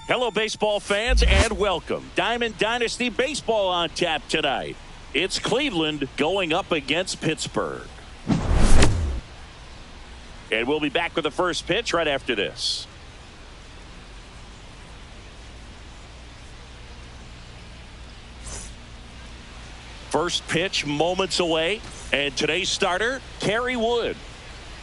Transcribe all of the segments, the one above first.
Hello, baseball fans, and welcome. Diamond Dynasty Baseball on tap tonight. It's Cleveland going up against Pittsburgh. And we'll be back with the first pitch right after this. First pitch moments away, and today's starter, Kerry Wood.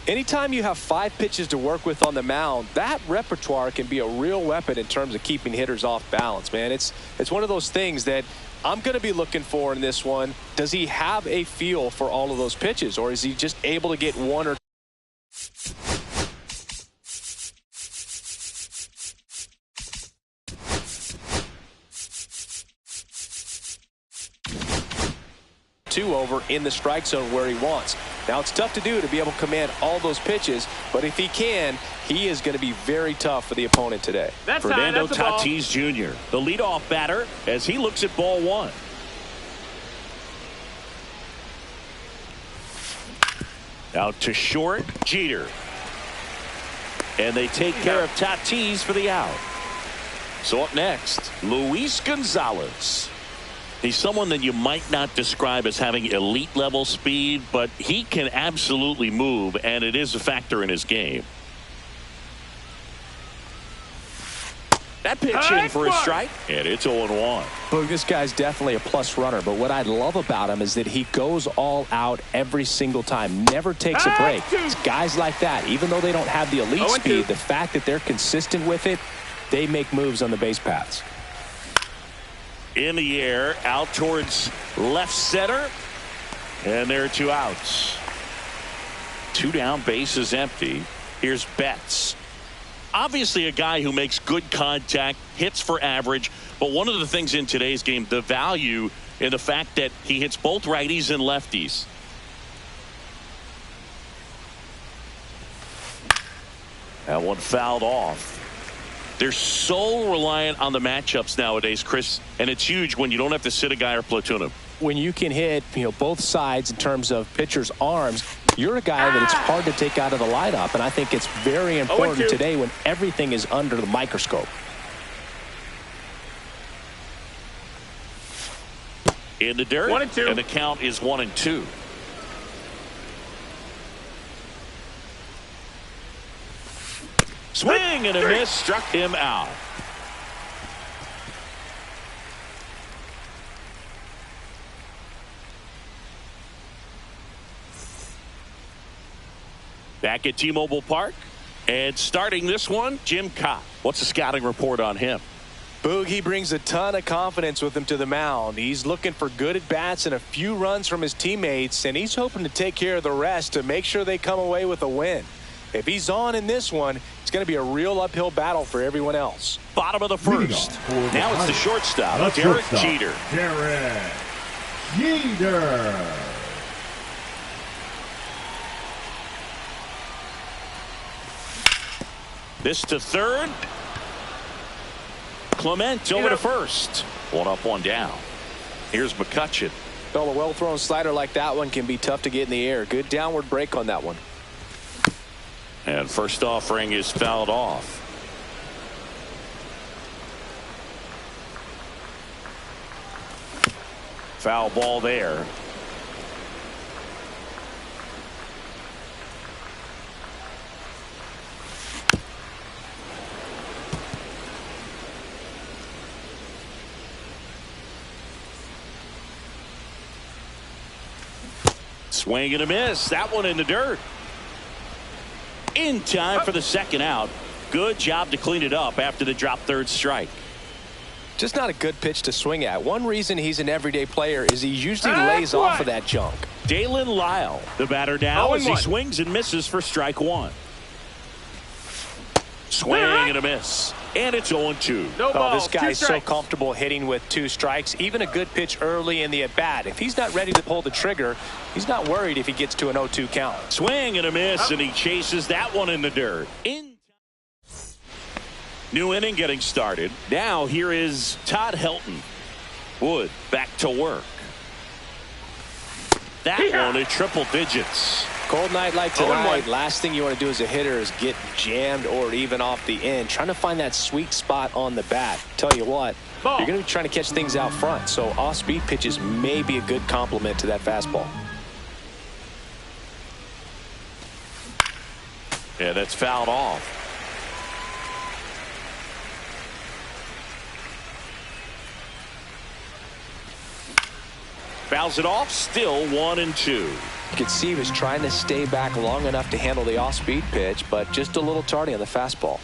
Anytime you have 5 pitches to work with on the mound, that repertoire can be a real weapon in terms of keeping hitters off balance, man. It's one of those things that I'm going to be looking for in this one. Does he have a feel for all of those pitches, or is he just able to get one or two over in the strike zone where he wants? Now, it's tough to do to be able to command all those pitches, but if he can, he is going to be very tough for the opponent today. Fernando Tatis Jr., the leadoff batter, as he looks at ball one. Out to short, Jeter. And they take care of Tatis for the out. So up next, Luis Gonzalez. He's someone that you might not describe as having elite level speed, but he can absolutely move, and it is a factor in his game. That pitch in for a strike, and it's 0-1. Boog, this guy's definitely a plus runner, but what I love about him is that he goes all out every single time, never takes a break. It's guys like that, even though they don't have the elite speed, the fact that they're consistent with it, they make moves on the base paths. In the air, out towards left center, and there are 2 outs. 2 down, base is empty. Here's Betts. Obviously a guy who makes good contact, hits for average, but one of the things in today's game, the value in the fact that he hits both righties and lefties. That one fouled off. They're so reliant on the matchups nowadays, Chris, and it's huge when you don't have to sit a guy or platoon him. When you can hit, both sides in terms of pitchers' arms, you're a guy that it's hard to take out of the lineup, and I think it's very important today when everything is under the microscope. In the dirt, 1-2, and the count is 1-2. Swing and a miss, struck him out. Back at T-Mobile Park, and starting this one, Jim Cott. What's the scouting report on him? Boog, he brings a ton of confidence with him to the mound. He's looking for good at-bats and a few runs from his teammates, and he's hoping to take care of the rest to make sure they come away with a win. If he's on in this one, it's going to be a real uphill battle for everyone else. Bottom of the first. Now it's the shortstop, Derek Jeter. Derek Jeter. This to third. Clement over to first. 1 up, 1 down. Here's McCutchen. Well, a well-thrown slider like that one can be tough to get in the air. Good downward break on that one. And first offering is fouled off. Foul ball there. Swing and a miss. That one in the dirt. In time for the second out. Good job to clean it up after the drop third strike. Just not a good pitch to swing at. One reason he's an everyday player is he usually lays off of that junk. Dalen Lyle, the batter now as he swings and misses for strike 1. Swing and a miss. And it's 0-2. This guy's so comfortable hitting with 2 strikes. Even a good pitch early in the at-bat. If he's not ready to pull the trigger, he's not worried if he gets to an 0-2 count. Swing and a miss, and he chases that one in the dirt. New inning getting started. Now here is Todd Helton. Wood back to work. That one in triple digits. Cold night like tonight, last thing you want to do as a hitter is get jammed or even off the end. Trying to find that sweet spot on the bat. Tell you what, you're going to be trying to catch things out front. So off-speed pitches may be a good complement to that fastball. Yeah, that's fouled off. Fouls it off, still 1-2. You could see he was trying to stay back long enough to handle the off-speed pitch, but just a little tardy on the fastball.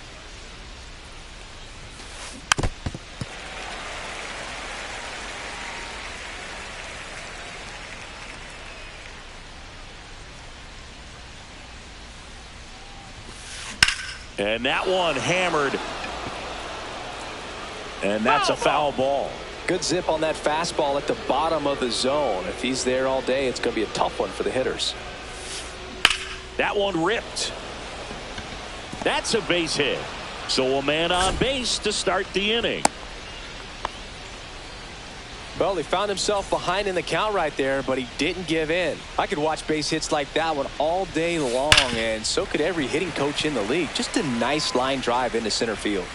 And that one hammered. And that's a foul ball. Good zip on that fastball at the bottom of the zone. If he's there all day, it's going to be a tough one for the hitters. That one ripped. That's a base hit. So a man on base to start the inning. Well, he found himself behind in the count right there, but he didn't give in. I could watch base hits like that one all day long, and so could every hitting coach in the league. Just a nice line drive into center field.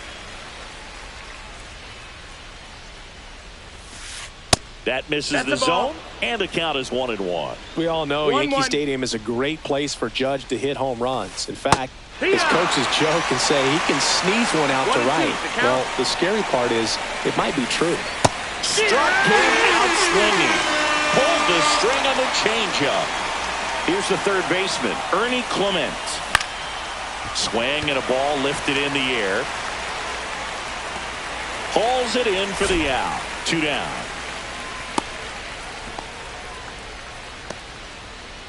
That misses the zone, and the count is 1-1. We all know Yankee Stadium is a great place for Judge to hit home runs. In fact, his coaches joke and say he can sneeze one out to right. Well, the scary part is it might be true. Struck him out swinging. Pulled the string on the changeup. Here's the third baseman, Ernie Clement. Swing and a ball lifted in the air. Hauls it in for the out. 2 down.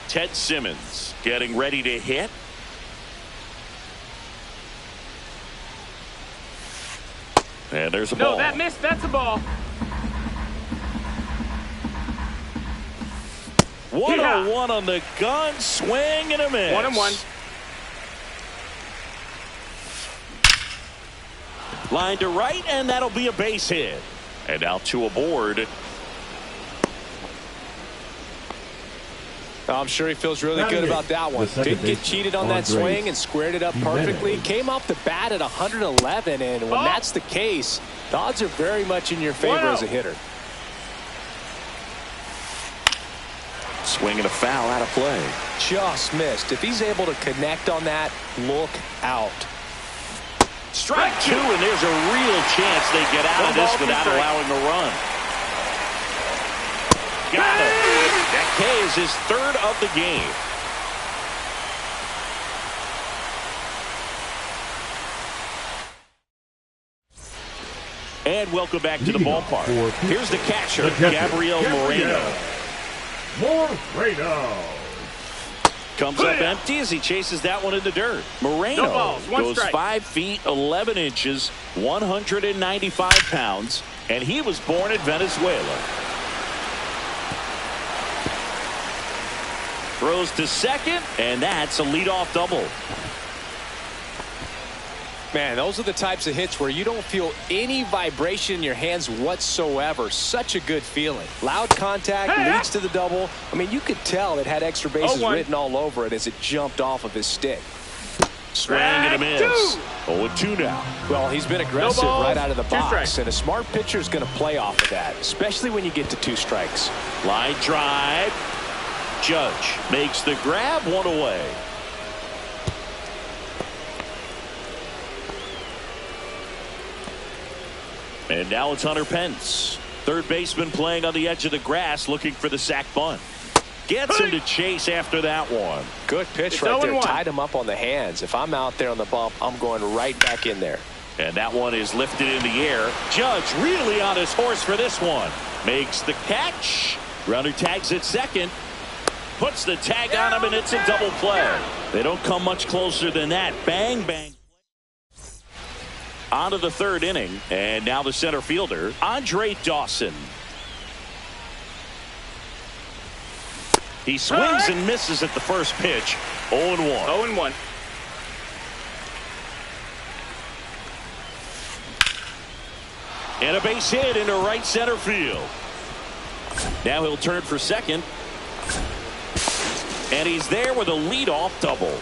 Ted Simmons getting ready to hit. And there's a ball. No, that missed. That's a ball. 101 on the gun. Swing and a miss. 1-1. Line to right, and that'll be a base hit. And now 2 aboard. I'm sure he feels really good about that one. Didn't get cheated on that swing and squared it up perfectly. Came off the bat at 111, and when that's the case, the odds are very much in your favor as a hitter. Swing and a foul out of play. Just missed. If he's able to connect on that, look out. Strike 2, and there's a real chance they get out of this without allowing a run. Got it. That K is his 3rd of the game. And welcome back to the ballpark. Here's the catcher, Gabriel Moreno. Comes up empty as he chases that one in the dirt. Moreno goes 5 feet 11 inches, 195 pounds, and he was born in Venezuela. Throws to second, and that's a leadoff double. Man, those are the types of hits where you don't feel any vibration in your hands whatsoever. Such a good feeling. Loud contact leads to the double. I mean, you could tell it had extra bases written all over it as it jumped off of his stick. Swing and a miss. 0-2 now. Well, he's been aggressive right out of the box, and a smart pitcher is going to play off of that, especially when you get to 2 strikes. Line drive. Judge makes the grab, 1 away. And now it's Hunter Pence, third baseman, playing on the edge of the grass, looking for the sac bunt. Gets him to chase after that one. Good pitch right there. Tied him up on the hands. If I'm out there on the bump, I'm going right back in there. And that one is lifted in the air. Judge really on his horse for this one. Makes the catch. Runner tags at second. Puts the tag on him, and it's a double play. They don't come much closer than that. Bang, bang. On to the 3rd inning, and now the center fielder, Andre Dawson. He swings and misses at the first pitch. 0-1. 0-1. And a base hit into right center field. Now he'll turn for second. And he's there with a leadoff double.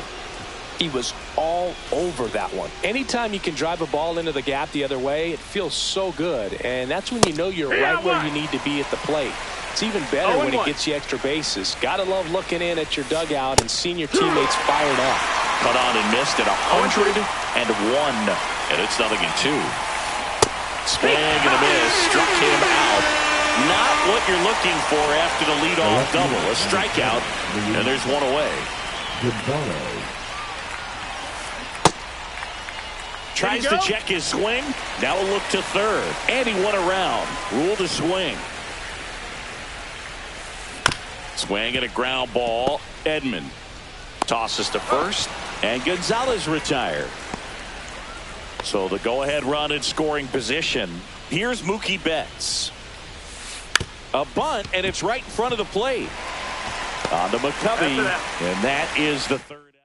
He was all over that one. Anytime you can drive a ball into the gap the other way, it feels so good. And that's when you know you're right where you need to be at the plate. It's even better when it gets you extra bases. Gotta love looking in at your dugout and seeing your teammates fired up. Cut on and missed at 101. And it's 0-2. Swing and a miss. Struck him out. Not what you're looking for after the leadoff double. A strikeout. And there's one away. Tries to check his swing. Now a look to third. And he won around. Ruled a swing. Swing and a ground ball. Edman tosses to first. And Gonzalez retired. So the go-ahead run in scoring position. Here's Mookie Betts. A bunt, and it's right in front of the plate. On to McCovey. And that is the third out.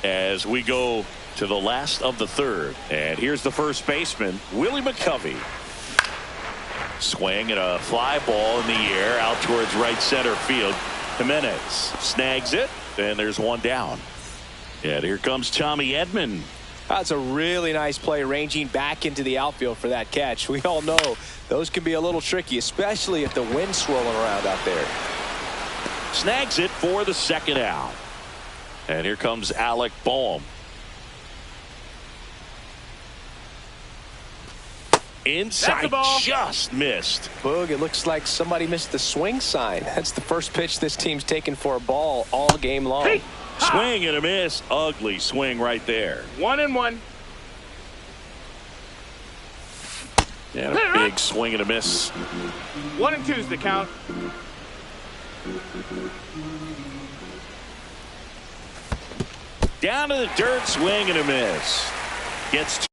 As we go to the last of the third. And here's the first baseman, Willie McCovey. Swing and a fly ball in the air out towards right center field. Jimenez snags it, and there's one down. And here comes Tommy Edman. That's a really nice play, ranging back into the outfield for that catch. We all know those can be a little tricky, especially if the wind's swirling around out there. Snags it for the second out. And here comes Alec Boehm. Inside, just missed. Boog, it looks like somebody missed the swing sign. That's the first pitch this team's taken for a ball all game long. Hey. Swing and a miss. Ugly swing right there. 1-1. And a big swing and a miss. 1-2 is the count. Down to the dirt, swing and a miss. Gets